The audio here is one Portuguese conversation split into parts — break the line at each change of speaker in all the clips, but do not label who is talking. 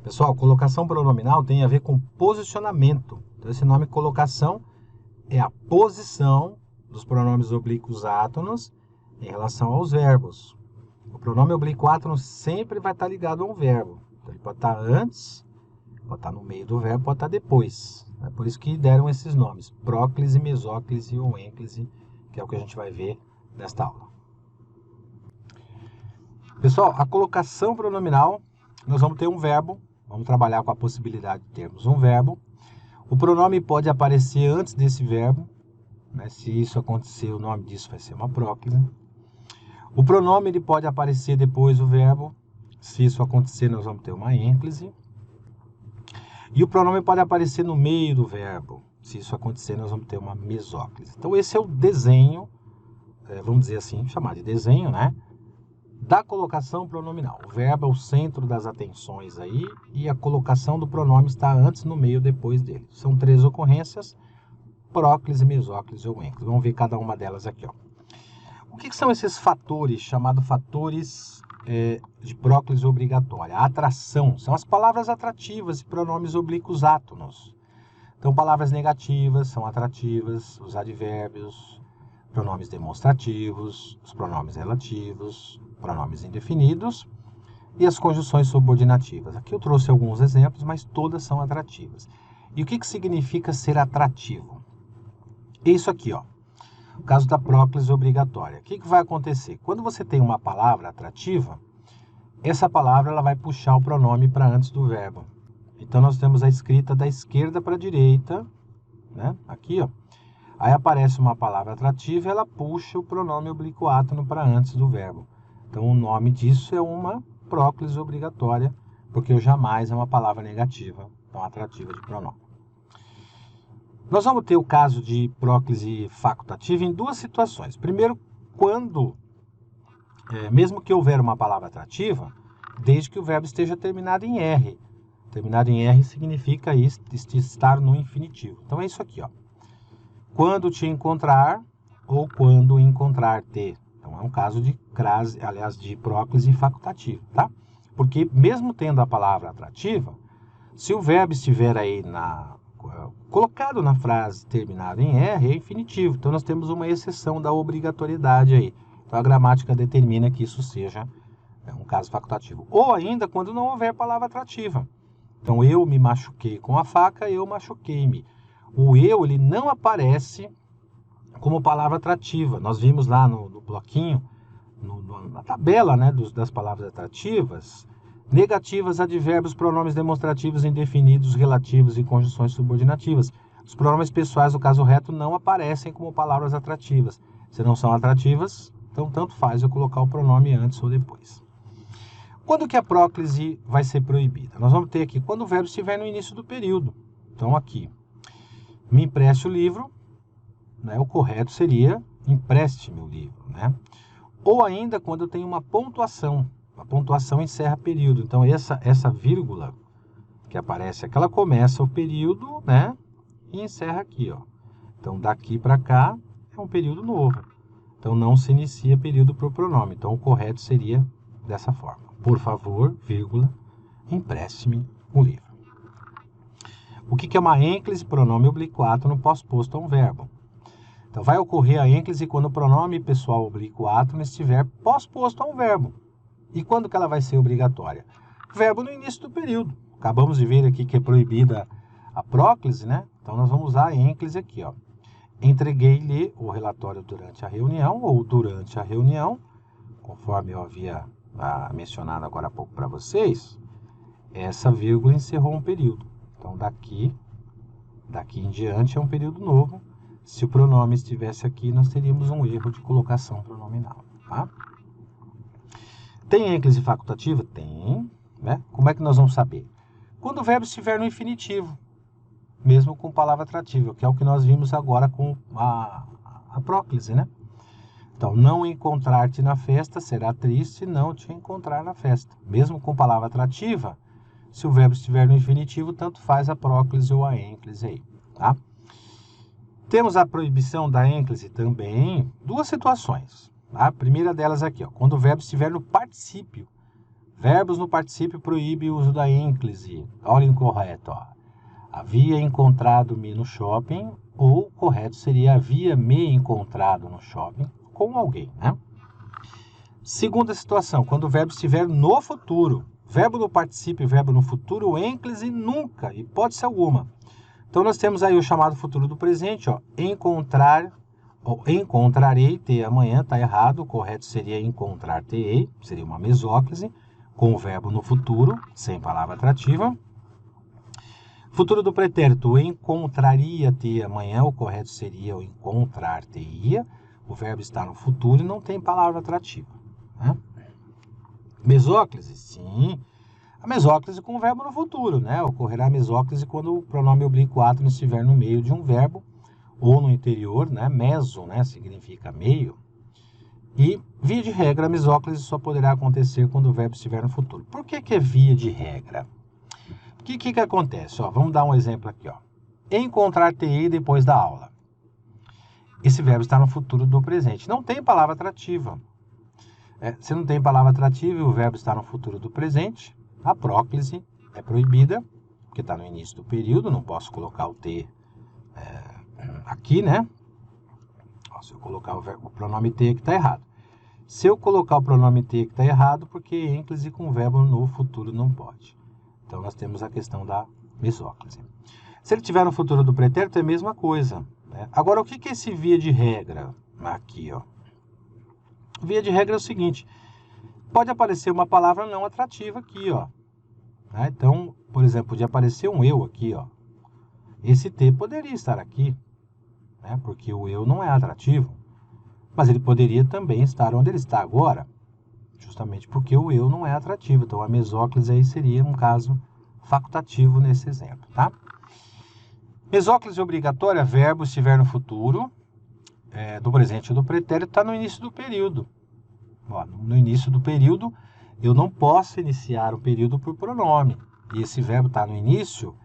Pessoal, colocação pronominal tem a ver com posicionamento. Então, esse nome colocação é a posição dos pronomes oblíquos átonos em relação aos verbos. O pronome oblíquo átono sempre vai estar ligado a um verbo. Então, ele pode estar antes, pode estar no meio do verbo, pode estar depois. É por isso que deram esses nomes, próclise, mesóclise ou ênclise, que é o que a gente vai ver nesta aula. Pessoal, a colocação pronominal, nós vamos ter um verbo, vamos trabalhar com a possibilidade de termos um verbo. O pronome pode aparecer antes desse verbo, né? Se isso acontecer, o nome disso vai ser uma próclise. O pronome ele pode aparecer depois do verbo, se isso acontecer, nós vamos ter uma ênclise. E o pronome pode aparecer no meio do verbo, se isso acontecer, nós vamos ter uma mesóclise. Então, esse é o desenho, vamos dizer assim, chamar de desenho, né? Da colocação pronominal. O verbo é o centro das atenções aí e a colocação do pronome está antes, no meio, depois dele. São 3 ocorrências, próclise, mesóclise ou ênclise. Vamos ver cada uma delas aqui, ó. O que são esses fatores, chamados fatores de próclise obrigatória? A atração, são as palavras atrativas e pronomes oblíquos átonos. Então, palavras negativas são atrativas, os advérbios, pronomes demonstrativos, os pronomes relativos, pronomes indefinidos e as conjunções subordinativas. Aqui eu trouxe alguns exemplos, mas todas são atrativas. E o que significa ser atrativo? Isso aqui, ó. O caso da próclise obrigatória. O que vai acontecer? Quando você tem uma palavra atrativa, essa palavra ela vai puxar o pronome para antes do verbo. Então, nós temos a escrita da esquerda para a direita, né? Aqui, ó. Aí aparece uma palavra atrativa e ela puxa o pronome oblíquo átono para antes do verbo. Então, o nome disso é uma próclise obrigatória, porque o jamais é uma palavra negativa, então atrativa de pronome. Nós vamos ter o caso de próclise facultativa em 2 situações. Primeiro, quando, mesmo que houver uma palavra atrativa, desde que o verbo esteja terminado em R. Terminado em R significa estar no infinitivo. Então, é isso aqui, ó. Quando te encontrar ou quando encontrar-te. Então, é um caso de crase, aliás, de próclise facultativa, tá? Porque mesmo tendo a palavra atrativa, se o verbo estiver aí colocado na frase terminado em R, é infinitivo. Então, nós temos uma exceção da obrigatoriedade aí. Então, a gramática determina que isso seja um caso facultativo. Ou ainda, quando não houver palavra atrativa. Então, eu me machuquei com a faca, eu machuquei-me. O eu, ele não aparece como palavra atrativa. Nós vimos lá no bloquinho, na tabela, né, das palavras atrativas, negativas, advérbios, pronomes demonstrativos, indefinidos, relativos e conjunções subordinativas. Os pronomes pessoais, no caso reto, não aparecem como palavras atrativas. Se não são atrativas, então tanto faz eu colocar o pronome antes ou depois. Quando que a próclise vai ser proibida? Nós vamos ter aqui quando o verbo estiver no início do período. Então aqui, me empreste o livro, né? O correto seria empreste-me o livro, né? Ou ainda quando eu tenho uma pontuação. A pontuação encerra período. Então, essa vírgula que aparece aqui, ela começa o período, né? E encerra aqui, ó. Então, daqui para cá é um período novo. Então, não se inicia período para o pronome. Então, o correto seria dessa forma. Por favor, vírgula, empreste-me o livro. O que é uma ênclise? Pronome oblíquo átono pós-posto a um verbo. Então, vai ocorrer a ênclise quando o pronome pessoal oblíquo átono estiver pós-posto a um verbo. E quando que ela vai ser obrigatória? Verbo no início do período. Acabamos de ver aqui que é proibida a próclise, né? Então, nós vamos usar a ênclise aqui, ó. Entreguei-lhe o relatório durante a reunião, ou durante a reunião, conforme eu havia mencionado agora há pouco para vocês, essa vírgula encerrou um período. Então, daqui em diante é um período novo. Se o pronome estivesse aqui, nós teríamos um erro de colocação pronominal, tá? Tem ênclise facultativa? Tem, né? Como é que nós vamos saber? Quando o verbo estiver no infinitivo, mesmo com palavra atrativa, que é o que nós vimos agora com a próclise, né? Então, não encontrar-te na festa será triste não te encontrar na festa. Mesmo com palavra atrativa, se o verbo estiver no infinitivo, tanto faz a próclise ou a ênclise aí, tá? Temos a proibição da ênclise também, 2 situações. A primeira delas aqui, ó, quando o verbo estiver no particípio. Verbos no particípio proíbe o uso da ênclise. Olha o incorreto, ó. Havia encontrado-me no shopping, ou correto seria havia me encontrado no shopping com alguém, né? Segunda situação, quando o verbo estiver no futuro. Verbo no particípio e verbo no futuro, ênclise nunca, hipótese alguma. Então nós temos aí o chamado futuro do presente, ó, encontrar, ou encontrarei-te amanhã, está errado, o correto seria encontrar-te-ei, seria uma mesóclise, com o verbo no futuro, sem palavra atrativa. Futuro do pretérito, encontraria-te amanhã, o correto seria o encontrar-te-ia, o verbo está no futuro e não tem palavra atrativa, né? Mesóclise, sim. A mesóclise com o verbo no futuro, né? Ocorrerá a mesóclise quando o pronome oblíquo átono estiver no meio de um verbo ou no interior, né? Meso, né? Significa meio. E, via de regra, a mesóclise só poderá acontecer quando o verbo estiver no futuro. Por que é via de regra? O que acontece? Ó, vamos dar um exemplo aqui, ó. Encontrar-te-ei depois da aula. Esse verbo está no futuro do presente. Não tem palavra atrativa. Se não tem palavra atrativa e o verbo está no futuro do presente, a próclise é proibida, porque está no início do período, não posso colocar o T aqui, né? Ó, se eu colocar o pronome T aqui está errado. Se eu colocar o pronome T aqui está errado, porque ênclise com verbo no futuro não pode. Então nós temos a questão da mesóclise. Se ele estiver no futuro do pretérito, é a mesma coisa, né? Agora, o que é esse via de regra aqui, ó? Via de regra é o seguinte, pode aparecer uma palavra não atrativa aqui, ó. Né? Então, por exemplo, podia aparecer um eu aqui, ó. Esse T poderia estar aqui, né? Porque o eu não é atrativo. Mas ele poderia também estar onde ele está agora, justamente porque o eu não é atrativo. Então, a mesóclise aí seria um caso facultativo nesse exemplo, tá? Mesóclise obrigatória, verbo estiver no futuro, do presente ou do pretérito, está no início do período. Ó, no início do período, eu não posso iniciar o período por pronome. E esse verbo está no início,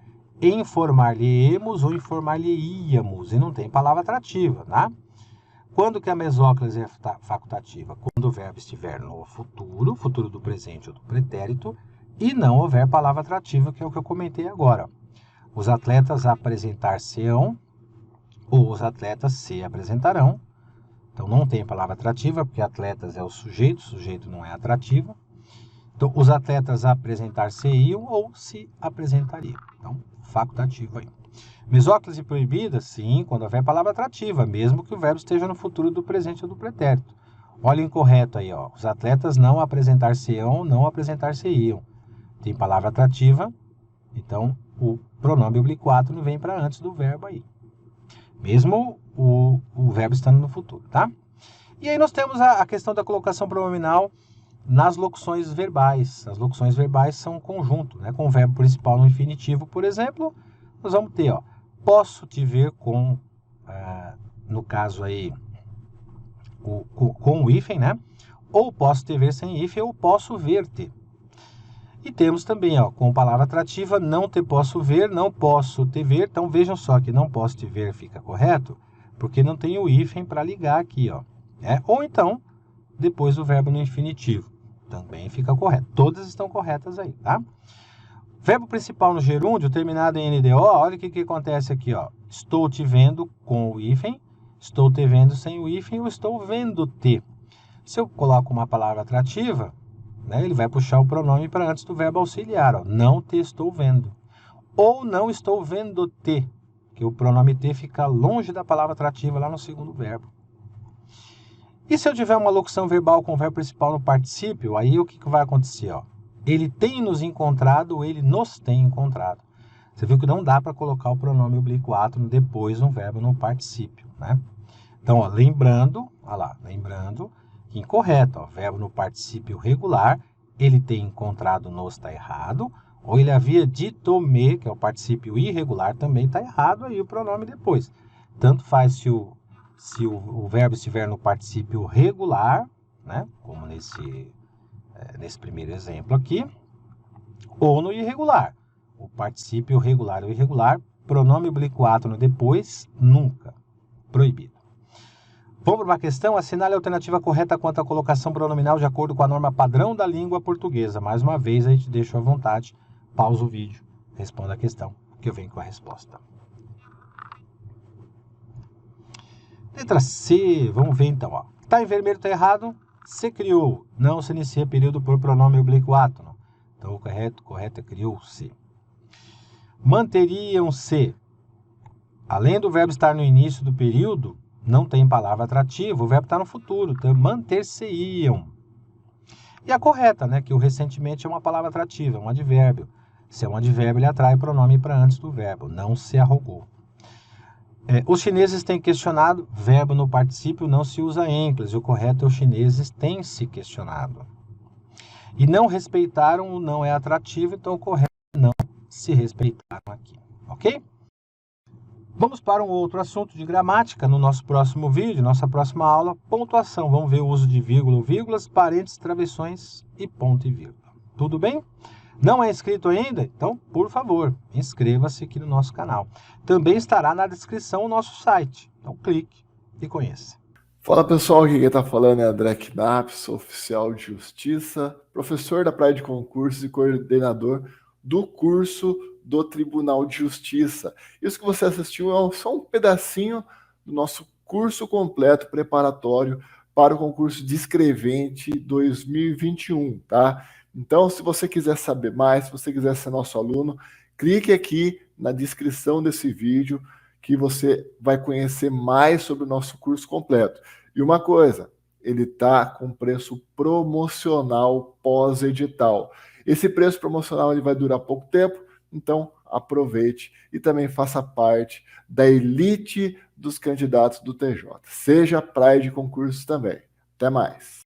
informar-lhe-emos ou informar-lhe-íamos, e não tem palavra atrativa, tá? Quando que a mesóclise é facultativa? Quando o verbo estiver no futuro, futuro do presente ou do pretérito, e não houver palavra atrativa, que é o que eu comentei agora. Os atletas apresentar-se-ão, ou os atletas se apresentarão. Então, não tem palavra atrativa, porque atletas é o sujeito não é atrativo. Então, os atletas apresentar-se-iam ou se apresentariam. Então, facultativo aí. Mesóclise proibida, sim, quando houver palavra atrativa, mesmo que o verbo esteja no futuro do presente ou do pretérito. Olha o incorreto aí, ó. Os atletas não apresentar-se-ão, não apresentar-se-iam. Tem palavra atrativa, então o pronome oblíquo átono vem para antes do verbo aí. Mesmo o verbo estando no futuro, tá? E aí nós temos a questão da colocação pronominal nas locuções verbais. As locuções verbais são um conjunto, né? Com o verbo principal no infinitivo, por exemplo, nós vamos ter, ó, posso te ver com, no caso aí, com o hífen, né? Ou posso te ver sem hífen, ou posso ver-te. E temos também, ó, com palavra atrativa, não te posso ver, não posso te ver. Então, vejam só que não posso te ver fica correto, porque não tem o hífen para ligar aqui, ó. Ou então, depois do verbo no infinitivo. Também fica correto. Todas estão corretas aí, tá? Verbo principal no gerúndio, terminado em NDO, olha o que acontece aqui, ó. Estou te vendo com o hífen, estou te vendo sem o hífen, ou estou vendo-te. Se eu coloco uma palavra atrativa, né, ele vai puxar o pronome para antes do verbo auxiliar, ó. Não te estou vendo. Ou não estou vendo-te, que o pronome te fica longe da palavra atrativa lá no segundo verbo. E se eu tiver uma locução verbal com o verbo principal no particípio, aí o que vai acontecer, ó? Ele tem nos encontrado, ou ele nos tem encontrado. Você viu que não dá para colocar o pronome oblíquo átono depois de um verbo no particípio, né? Então, ó, lembrando que incorreto, ó, verbo no particípio regular, ele tem encontrado nos está errado, ou ele havia dito-me, que é o particípio irregular, também está errado aí o pronome depois. Tanto faz se o verbo estiver no particípio regular, né, como nesse primeiro exemplo aqui, ou no irregular. O particípio regular ou irregular, pronome oblíquo átono depois, nunca. Proibido. Vamos para uma questão? Assinale a alternativa correta quanto à colocação pronominal de acordo com a norma padrão da língua portuguesa. Mais uma vez, a gente deixa à vontade, pausa o vídeo, responda a questão, que eu venho com a resposta. Letra C, vamos ver então. Está em vermelho, está errado. Se criou, não se inicia período por pronome oblíquo átono. Então, o correto é criou-se. Manteriam-se. Além do verbo estar no início do período, não tem palavra atrativa, o verbo está no futuro, então manter-se-iam. E a correta, né, que o recentemente é uma palavra atrativa, é um advérbio. Se é um advérbio, ele atrai pronome para antes do verbo, não se arrogou. Os chineses têm questionado, verbo no particípio não se usa ênclise, o correto é os chineses têm se questionado. E não respeitaram, o não é atrativo, então o correto é não se respeitaram aqui, ok? Vamos para um outro assunto de gramática no nosso próximo vídeo, nossa próxima aula, pontuação. Vamos ver o uso de vírgula ou vírgulas, parênteses, travessões e ponto e vírgula. Tudo bem? Não é inscrito ainda? Então, por favor, inscreva-se aqui no nosso canal. Também estará na descrição o nosso site. Então, clique e conheça.
Fala pessoal, aqui quem está falando é André Knapp, sou oficial de justiça, professor da Praia de Concursos e coordenador do curso do Tribunal de Justiça. Isso que você assistiu é só um pedacinho do nosso curso completo preparatório para o concurso de escrevente 2021, tá? Então, se você quiser saber mais, se você quiser ser nosso aluno, clique aqui na descrição desse vídeo que você vai conhecer mais sobre o nosso curso completo. E uma coisa, ele está com preço promocional pós-edital. Esse preço promocional ele vai durar pouco tempo, então aproveite e também faça parte da elite dos candidatos do TJ. Seja praia de concursos também. Até mais!